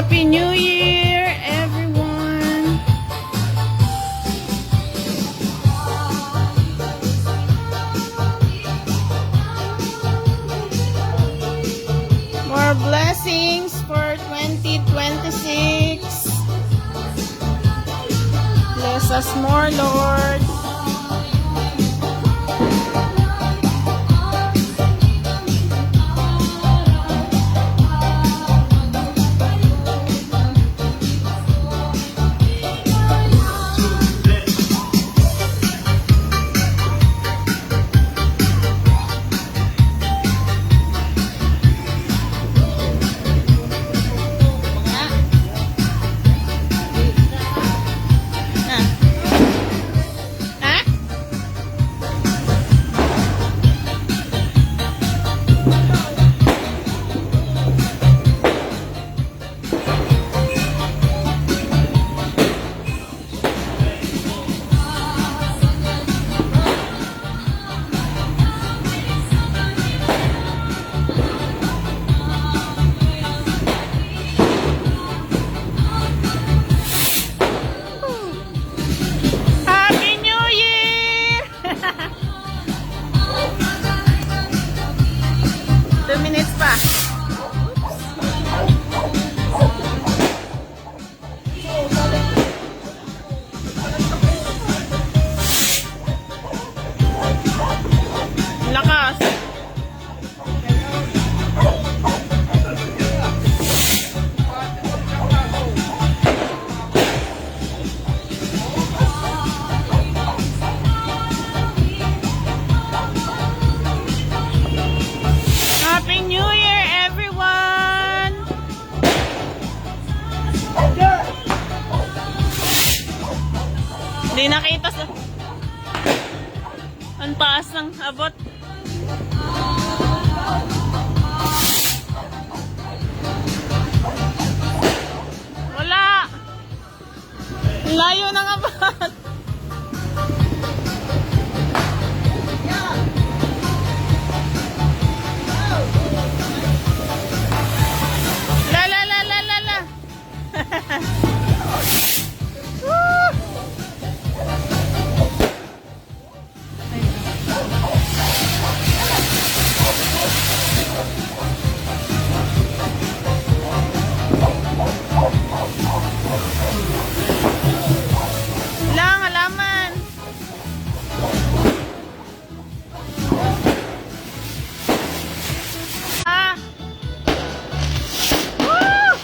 Happy New Year, everyone! More blessings for 2026. Bless us more, Lord. Happy New Year! 2 minutes pa. Lakas. Happy New Year, everyone! Hindi nakita sa... Ang taas ng abot. Wala! Layo ng abot. La la la la la la. Woo! Lang halaman. Ah. Woo!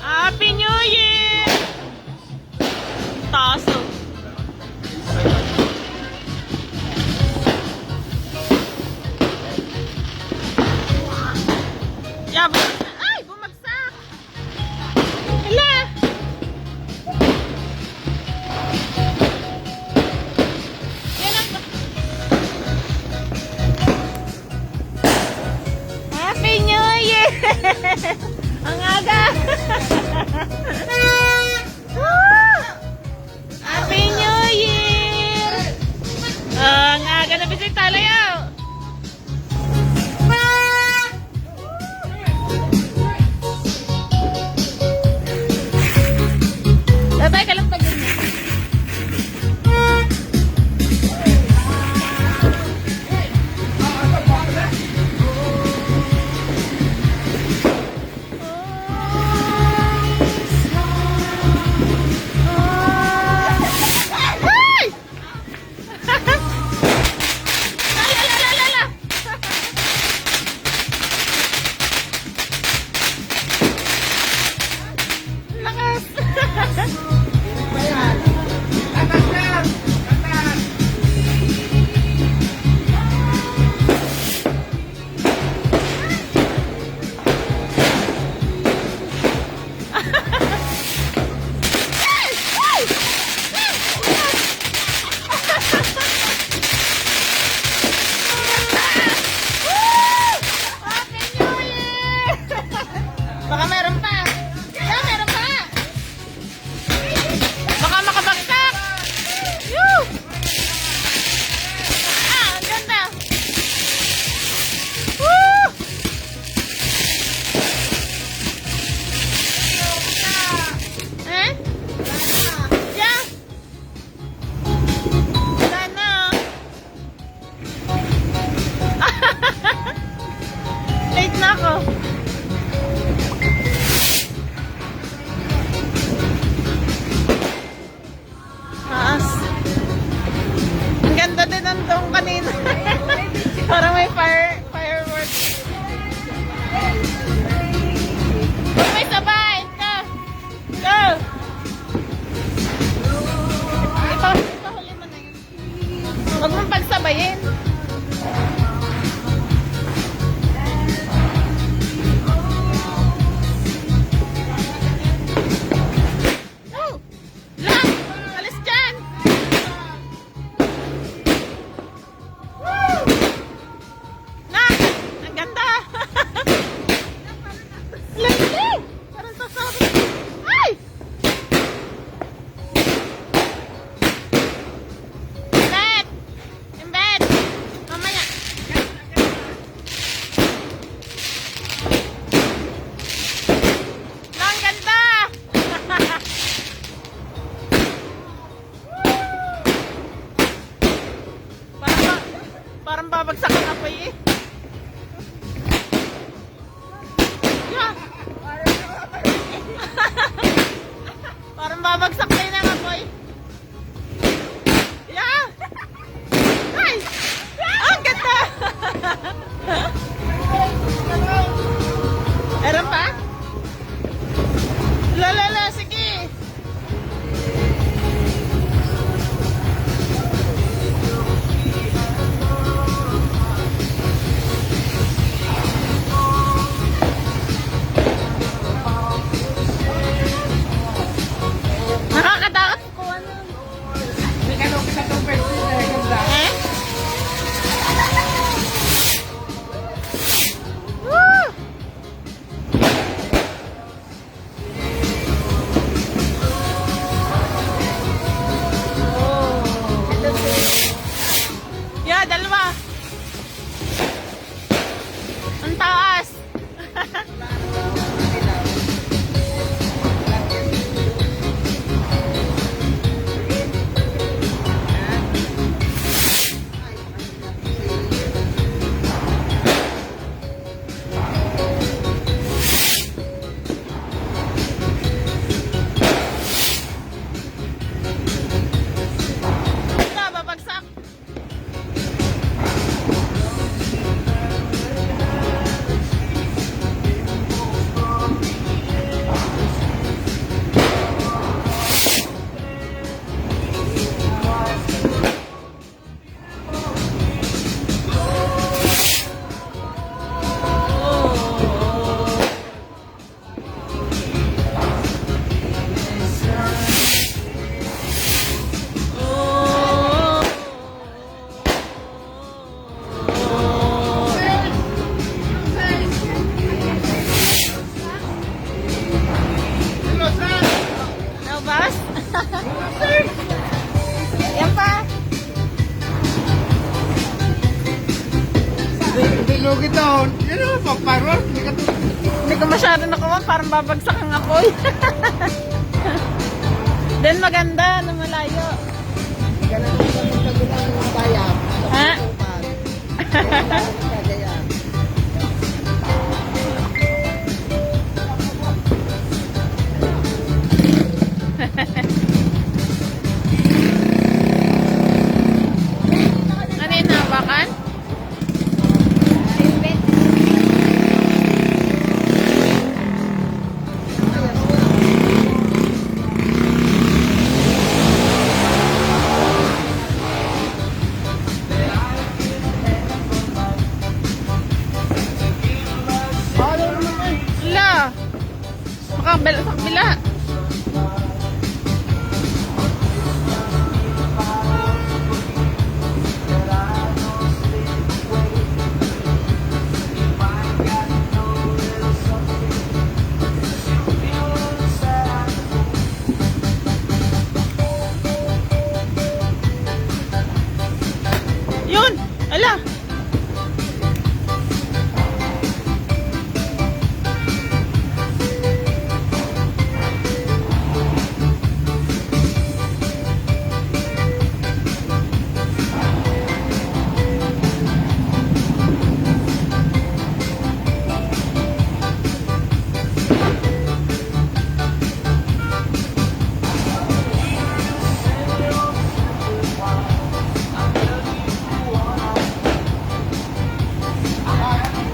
Happy New Year! Taso. Yeah, bumagsak. Ay, bumagsak. Hala. Yan ang... Happy New Year! Ang aga! Woo! Happy New Year! Ang aga na bisita layaw! Tatay ka lang pag-ganyan. Ay! La la la la la. Lakas. Baka meron pa. Yeah, meron pa. Baka makabagsak. Yoo! Ah, ang ganda. Woo! Babagsak na yun ang apoy. Yeah! Ay! Ang ganda! Meron pa? Lala, sige! Nakakatakot ko ano. May kanong sa tupet na ganda. Eh? Woo! Yeah, dalawa. Ang taas. Wala, babagsak. Naubas? Yan pa. Bilog ito. Yan o, paparot. Hindi ko masyado nakuha. Parang babagsak ang apoy. Then maganda na malayo. Ganun sa magkagulang ng bayam. Ha? Ano yun, hawakan? Wala. Makabila sa kabila. Yun! Ala!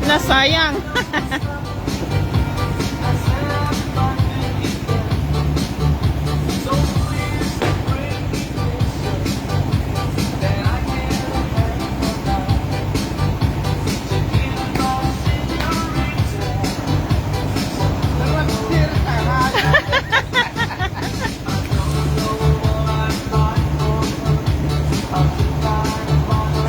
Nasayang.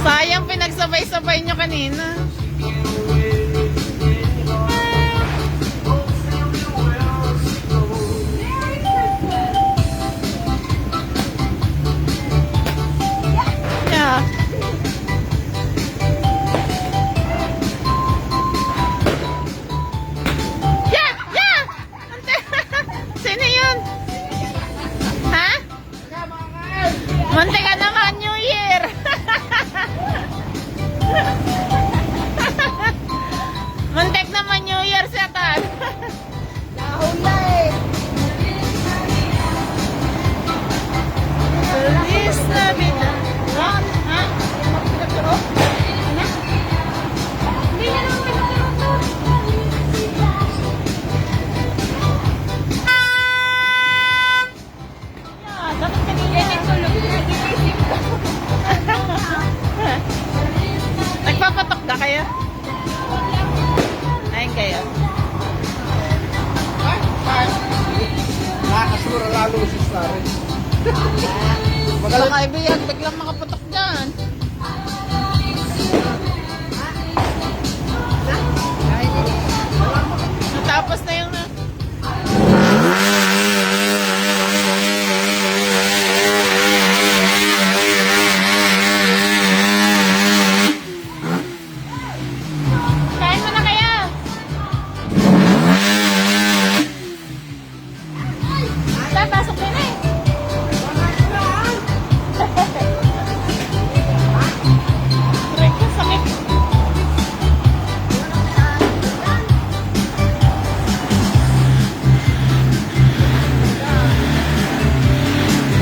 Sayang pinagsabay-sabay nyo kanina. Mas mura lalo sis na rin. Magaling. Baka ibiyan, biglang makaputok dyan.